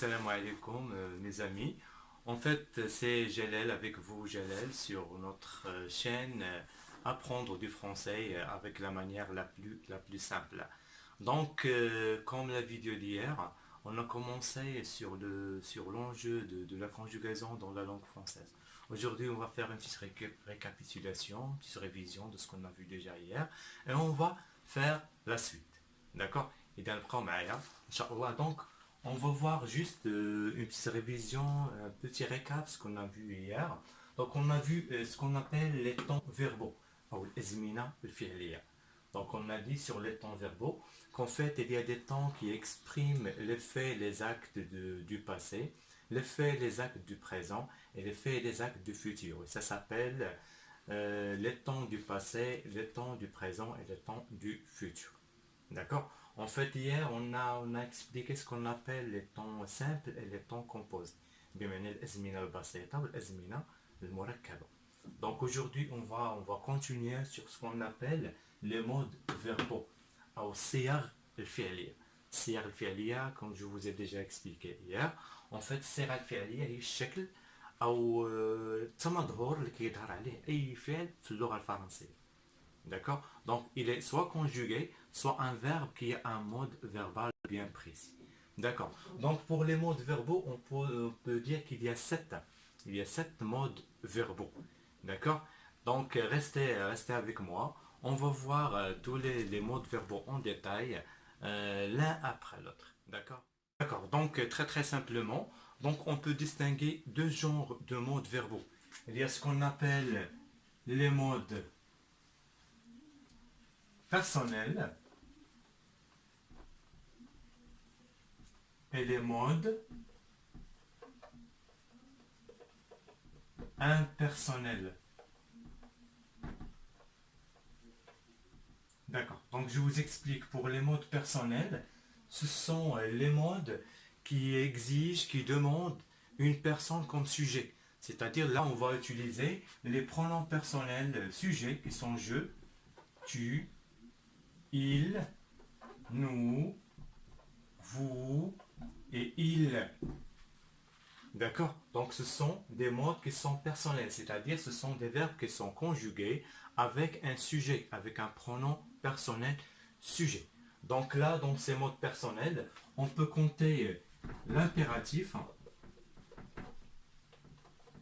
Salam alaikum mes amis. En fait, c'est Jalel avec vous, Jalel, sur notre chaîne Apprendre du français avec la manière la plus simple. Donc, comme la vidéo d'hier, on a commencé sur l'enjeu de la conjugaison dans la langue française. Aujourd'hui, on va faire une petite récapitulation, une petite révision de ce qu'on a vu déjà hier, et on va faire la suite. D'accord? Et dans le premier, Inch'Allah, donc, on va voir juste une petite révision, un petit récap, ce qu'on a vu hier. Donc, on a vu ce qu'on appelle les temps verbaux, ou l'azmina al-fi'liya. Donc, on a dit sur les temps verbaux qu'en fait, il y a des temps qui expriment les faits, les actes du passé, les faits, les actes du présent et les faits et les actes du futur. Et ça s'appelle les temps du passé, les temps du présent et les temps du futur. D'accord? En fait, hier, on a expliqué ce qu'on appelle les temps simples et les temps composés. Donc aujourd'hui, on va continuer sur ce qu'on appelle les modes verbaux. Au siyar al-fi'liya. Siyar al-fi'liya, comme je vous ai déjà expliqué hier, en fait, siyar al-fi'liya هي الشكل أو التمظهر اللي كيظهر عليه أي فعل في اللغة الفرنسية. D'accord? Donc, il est soit conjugué, soit un verbe qui a un mode verbal bien précis. D'accord? Donc, pour les modes verbaux, on peut dire qu'il y a sept modes verbaux. D'accord? Donc, restez avec moi. On va voir tous les modes verbaux en détail, l'un après l'autre. D'accord? D'accord. Donc, très très simplement, donc on peut distinguer deux genres de modes verbaux. Il y a ce qu'on appelle les modes personnels et les modes impersonnels. D'accord. Donc je vous explique. Pour les modes personnels, ce sont les modes qui exigent, qui demandent une personne comme sujet. C'est-à-dire là, on va utiliser les pronoms personnels sujets qui sont je, tu, il, nous, vous et il. D'accord? Donc ce sont des modes qui sont personnels, c'est-à-dire ce sont des verbes qui sont conjugués avec un sujet, avec un pronom personnel sujet. Donc là, dans ces modes personnels, on peut compter l'impératif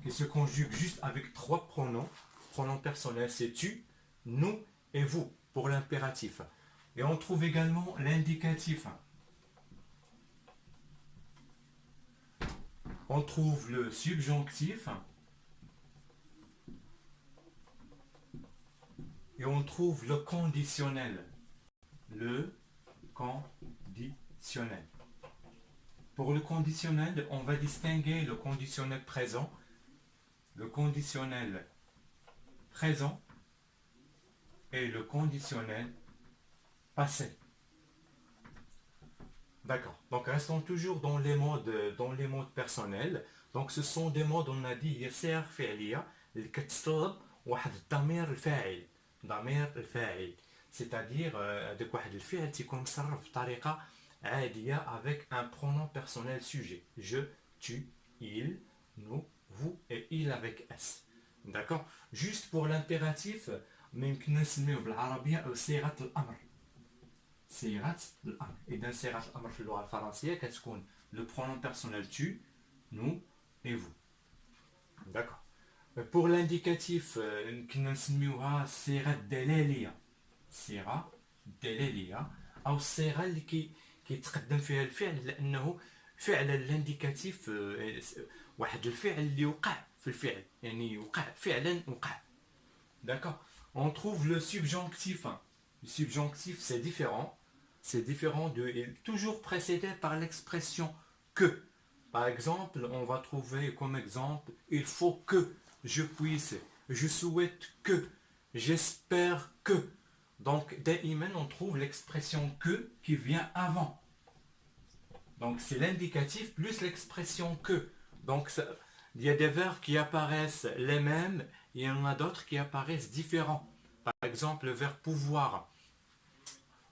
qui se conjugue juste avec trois pronoms. Pronoms personnels, c'est tu, nous et vous pour l'impératif. Et on trouve également l'indicatif. On trouve le subjonctif et on trouve le conditionnel. Le conditionnel. Pour le conditionnel, on va distinguer le conditionnel présent, le conditionnel présent et le conditionnel passé. D'accord. Donc restons toujours dans les modes personnels. Donc ce sont des modes, on a dit, يصير فعلية اللي كتطلب واحد الضمير الفاعل. ضمير الفاعل. C'est-à-dire هذاك واحد الفعل تيكون مصرف بطريقة عادية avec un pronom personnel sujet. Je, tu, il, nous, vous et il avec S. D'accord? Juste pour l'impératif, ممكن نسميه بالعربية صيغة الأمر. صيغة الأمر. إذا صيغة الأمر في اللغة الفرنسية كتكون le pronom personnel tu, nous et vous. D'accord. Pour l'indicatif يمكن نسميوها الصيغة الدلالية. صيغة دلالية أو الصيغة اللي كيتقدم فيها الفعل لأنه فعل الانديكاتيف واحد الفعل اللي وقع في الفعل يعني وقع فعلا وقع. D'accord. On trouve le subjonctif. Le subjonctif, c'est différent. C'est différent toujours précédé par l'expression que. Par exemple, on va trouver comme exemple il faut que je puisse, je souhaite que, j'espère que. Donc, daiman, on trouve l'expression que qui vient avant. Donc, c'est l'indicatif plus l'expression que. Donc, il y a des verbes qui apparaissent les mêmes et il y en a d'autres qui apparaissent différents. Par exemple, le verbe pouvoir.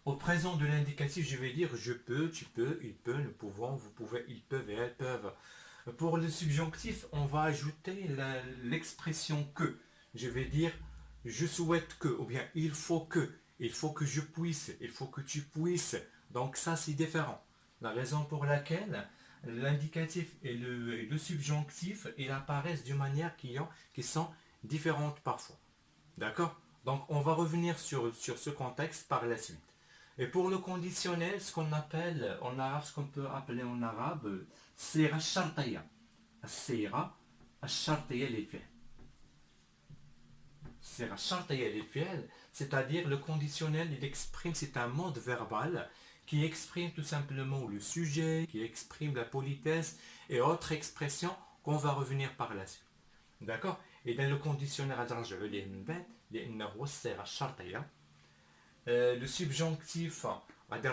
Au présent de l'indicatif, je vais dire je peux, tu peux, il peut, nous pouvons, vous pouvez, ils peuvent et elles peuvent. Pour le subjonctif, on va ajouter l'expression que. Je vais dire je souhaite que, ou bien il faut que je puisse, il faut que tu puisses. Donc ça, c'est différent. La raison pour laquelle l'indicatif et le subjonctif, ils apparaissent d'une manière qui sont différentes parfois. D'accord? Donc on va revenir sur ce contexte par la suite. Et pour le conditionnel, ce qu'on appelle en arabe, ce qu'on peut appeler en arabe, c'est الشرطية. الصيغة الشرطية للفعل. C'est الشرطية للفعل, c'est-à-dire le conditionnel, il exprime, c'est un mode verbal qui exprime tout simplement le sujet, qui exprime la politesse et autres expressions qu'on va revenir par la suite. D'accord? Et dans le conditionnel, لأنه هو الصيغة الشرطية. Le subjonctif il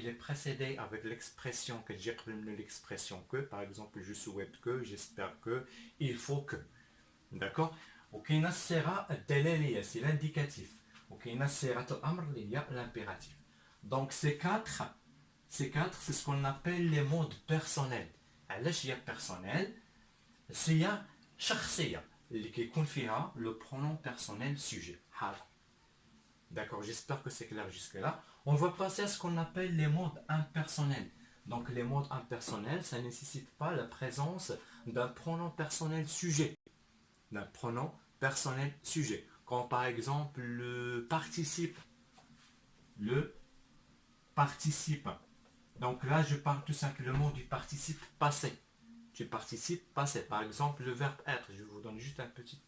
est précédé avec l'expression que j'ai l'expression que, par exemple je souhaite que, j'espère que, il faut que. D'accord? وكاينه الصيغه الدلاليه, c'est l'indicatif. وكاينه صيغه الامر اللي هي l'impératif. Donc ces quatre, c'est ce qu'on appelle les modes personnels. علاش هي personnel? هي شخصيه اللي كيكون فيها le pronom personnel sujet. D'accord, j'espère que c'est clair jusque-là. On va passer à ce qu'on appelle les modes impersonnels. Donc les modes impersonnels, ça ne nécessite pas la présence d'un pronom personnel sujet. D'un pronom personnel sujet. Quand par exemple le participe. Le participe. Donc là, je parle tout simplement du participe passé. Du participe passé. Par exemple, le verbe être. Je vous donne juste un petit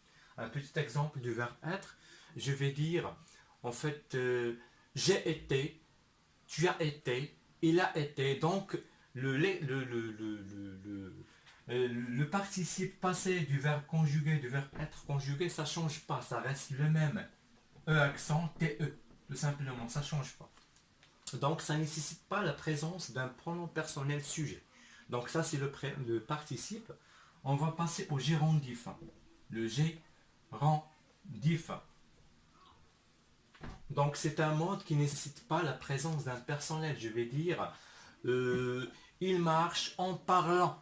exemple du verbe être. Je vais dire... En fait, j'ai été, tu as été, il a été. Donc, le participe passé du verbe conjugué, du verbe être conjugué, ça ne change pas, ça reste le même. E accent, TE, tout simplement, ça ne change pas. Donc, ça ne nécessite pas la présence d'un pronom personnel sujet. Donc, ça, c'est le participe. On va passer au gérondif. Le gérondif. Donc c'est un mode qui ne nécessite pas la présence d'un personnel. Je vais dire, il marche en parlant.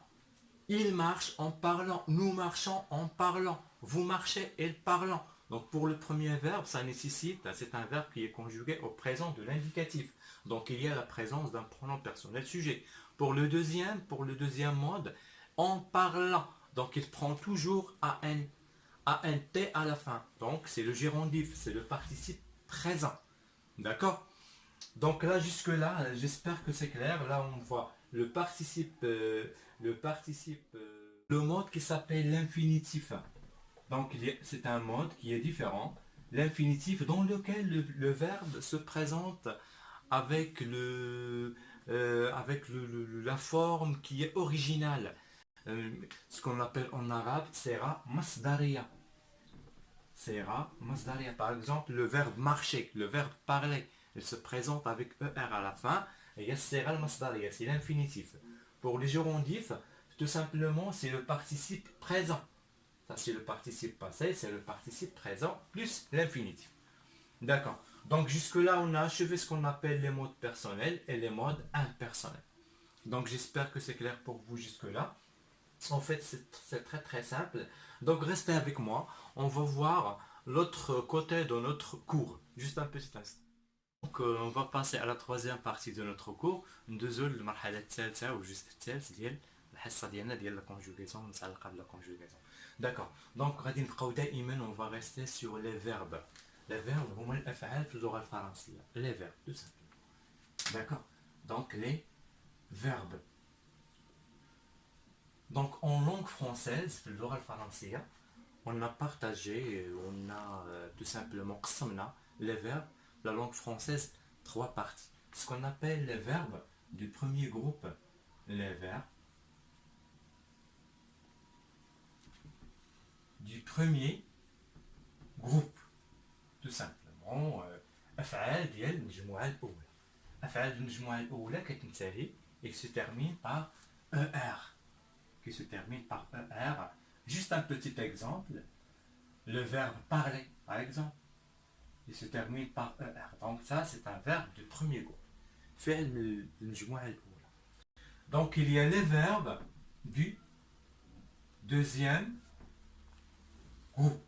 Il marche en parlant. Nous marchons en parlant. Vous marchez et parlant. Donc pour le premier verbe, ça nécessite, c'est un verbe qui est conjugué au présent de l'indicatif. Donc il y a la présence d'un pronom personnel sujet. Pour le deuxième mode, en parlant. Donc il prend toujours ANT à la fin. Donc c'est le gérondif, c'est le participe présent. D'accord? Donc là, jusque-là, j'espère que c'est clair. Là, on voit le participe, le mode qui s'appelle l'infinitif. Donc c'est un mode qui est différent. L'infinitif dans lequel le verbe se présente avec la forme qui est originale. Ce qu'on appelle en arabe, sera masdariya. Sera masdariya. Par exemple, le verbe marcher, le verbe parler, il se présente avec ER à la fin. Et il y a sera masdariya, c'est l'infinitif. Pour les gérondifs, tout simplement, c'est le participe présent. Ça, c'est le participe passé, c'est le participe présent, plus l'infinitif. D'accord. Donc, jusque-là, on a achevé ce qu'on appelle les modes personnels et les modes impersonnels. Donc, j'espère que c'est clair pour vous jusque-là. En fait, c'est très très simple. Donc, restez avec moi. On va voir l'autre côté de notre cours. Juste un petit instant. Donc, on va passer à la troisième partie de notre cours. ندوزو للمرحلة الثالثة أو الجزء الثالث ديال الحصة ديالنا ديال لا كونجوغاسيون المتعلقة بلا كونجوغاسيون. D'accord. Donc, غادي نبقاو دائما on va rester sur les verbes. Les verbes هما الأفعال في اللغة الفرنسية. Les verbes, tout simplement. D'accord. Donc, les verbes. Donc, en langue française, في اللغة الفرنسية, on a partagé, on a tout simplement قسمنا les verbes, la langue française, trois parties. Ce qu'on appelle les verbes du premier groupe, les verbes du premier groupe, tout simplement أفعال ديال المجموعة الأولى. أفعال المجموعة الأولى كتنتهي et se termine par ER. Qui se termine par ER. Juste un petit exemple. Le verbe parler, par exemple. il se termine par ER. Donc ça, c'est un verbe du premier groupe. فعل من المجموعة الأولى. Donc il y a les verbes du deuxième groupe.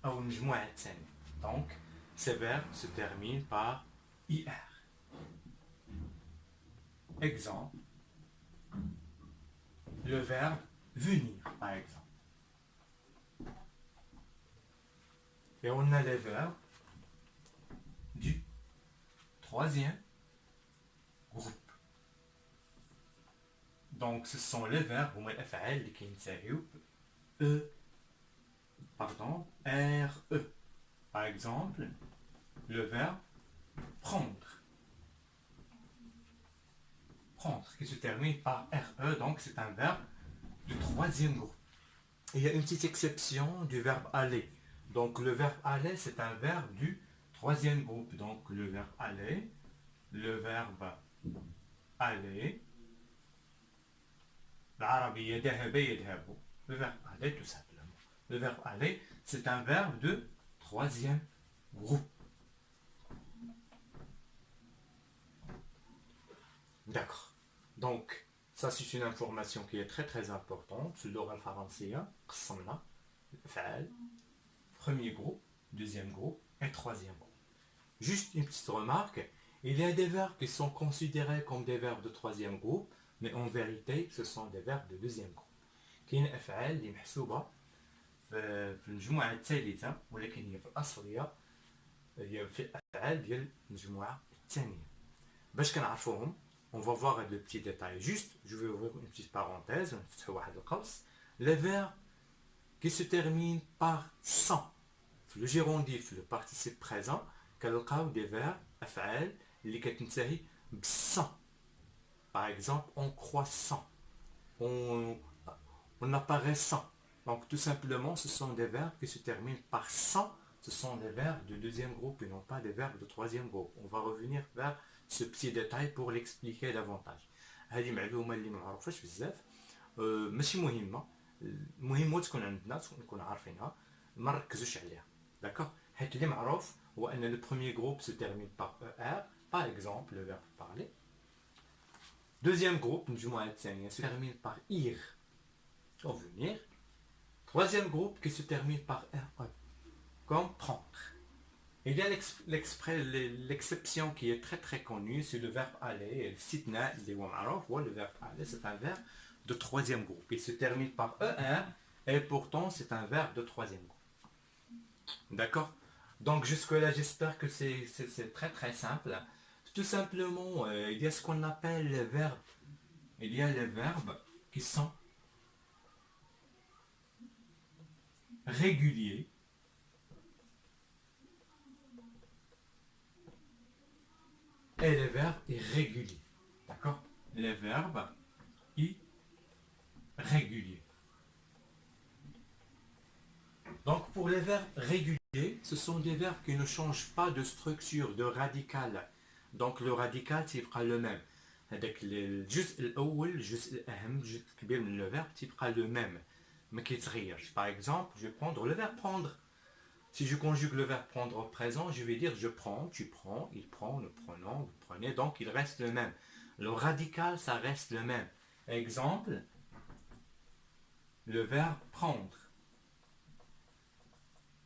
أو المجموعة الثانية. Donc ces verbes se terminent par IR. Exemple, le verbe venir, par exemple. Et on a les verbes du troisième groupe. Donc ce sont les verbes ou الأفعال qui ينتهوا RE. Par exemple, le verbe prendre. Prendre, qui se termine par RE, donc c'est un verbe du troisième groupe. Il y a une petite exception du verbe aller. Donc le verbe aller, c'est un verbe du troisième groupe. Donc le verbe aller, le verbe aller, العربية ذهب يذهب. Le verbe aller, tout simplement. Le verbe aller, c'est un verbe de troisième groupe. D'accord. Donc, ça c'est une information qui est très très importante. Sur l'oral français, قسمنا الأفعال, premier groupe, deuxième groupe et troisième groupe. Juste une petite remarque, il y a des verbes qui sont considérés comme des verbes de troisième groupe, mais en vérité ce sont des verbes de deuxième groupe. كاين أفعال اللي محسوبة في المجموعة الثالثة ولكن هي في الأصلية هي في الأفعال ديال المجموعة الثانية. باش كنعرفوهم on va voir le petit détail. Juste, je vais ouvrir une petite parenthèse. Les verbes qui se terminent par sans. Le gérondif, le participe présent, des verbes, أفعال, اللي كتنتهي بسان. Par exemple, en croissant, en apparaissant. Donc tout simplement, ce sont des verbes qui se terminent par sans. Ce sont des verbes de deuxième groupe et non pas des verbes de troisième groupe. On va revenir vers ce petit détail pour l'expliquer davantage. هذه معلومه اللي ما معروفاش بزاف ماشي مهمه المهم هو تكون عندنا نكون عارفينها ما نركزوش عليها داكوغ حيت اللي معروف هو ان لو بروميير جروب se termine par ER par exemple le verbe parler. Deuxième groupe المجموعه الثانيه se termine par ir ou venir. Troisième groupe qui se termine par RE comme prendre. Il y a l'exception qui est très très connue, c'est le verbe aller. Le verbe aller, c'est un verbe de troisième groupe. Il se termine par ER et pourtant c'est un verbe de troisième groupe. D'accord? Donc jusque-là, j'espère que c'est très très simple. Tout simplement, il y a ce qu'on appelle les verbes. Il y a les verbes qui sont réguliers. Et les verbes irréguliers. D'accord? Les verbes irréguliers. Donc pour les verbes réguliers, ce sont des verbes qui ne changent pas de structure, de radical. Donc le radical, c'est le même. هذاك الجزء الأول الجزء الأهم الجزء الكبير من le verbe تبقى le même ما كيتغيرش. Par exemple, je vais prendre le verbe prendre. Si je conjugue le verbe prendre au présent, je vais dire je prends, tu prends, il prend, nous prenons, vous prenez, donc il reste le même. Le radical, ça reste le même. Exemple, le verbe prendre.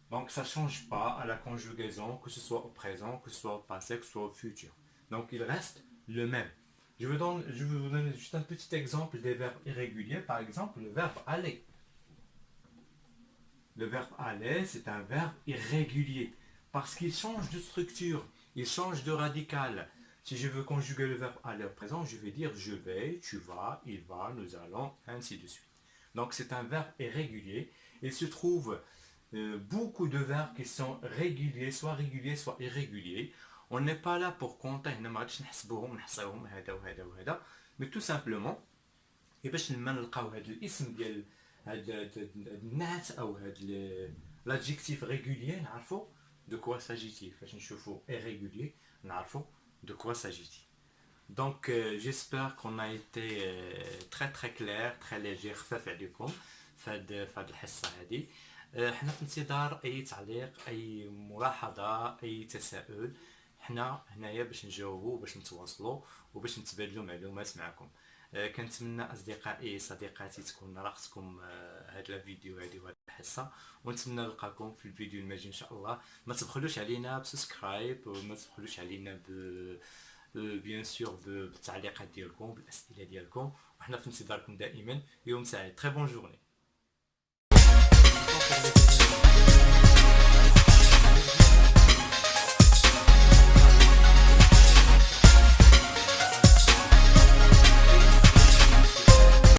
Donc ça ne change pas à la conjugaison, que ce soit au présent, que ce soit au passé, que ce soit au futur. Donc il reste le même. Je vais vous donner juste un petit exemple des verbes irréguliers. Par exemple, le verbe aller. Le verbe aller, c'est un verbe irrégulier parce qu'il change de structure, il change de radical. Si je veux conjuguer le verbe aller au présent, je vais dire je vais, tu vas, il va, nous allons, ainsi de suite. Donc c'est un verbe irrégulier. Il se trouve beaucoup de verbes qui sont réguliers, soit irréguliers. On n'est pas là pour compter, mais tout simplement, et باش نلقاو هذا الاسم ديال l'adjectif régulier, de quoi s'agit-il? Irrégulier, de quoi s'agit-il? Donc j'espère qu'on a été très très clair, très léger. حنا في انتظار اي تعليق، اي ملاحظه، اي تساؤل. حنا هنايا باش نجاوبوا، باش نتواصلوا، وباش نتبادلوا معلومات معكم. كنتمنى اصدقائي صديقاتي تكون راقتكم هاد الفيديو هادي وهاد الحصه، ونتمنى نلقاكم في الفيديو المجي ان شاء الله. ما تبخلوش علينا بسبسكرايب، وما تبخلوش علينا بيان سور بالتعليقات ديالكم، بالاسئله ديالكم، وحنا في انتظاركم دائما. يوم سعيد. تري بون جورني.